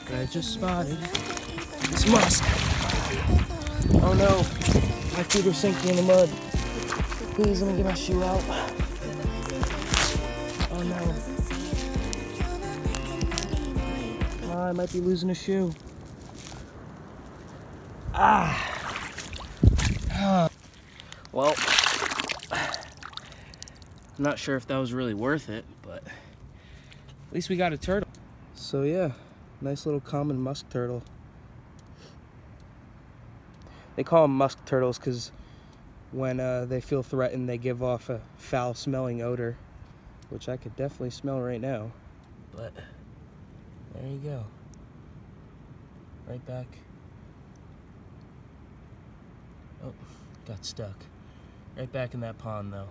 that I just spotted. It's Musk. Oh no, my feet are sinking in the mud. Please let me get my shoe out. Oh no. Oh, I might be losing a shoe. Well, I'm not sure if that was really worth it, but at least we got a turtle. So yeah, nice little common musk turtle. They call them musk turtles because when they feel threatened, they give off a foul-smelling odor, which I could definitely smell right now. But there you go. Right back. Oh, got stuck. Right back in that pond, though.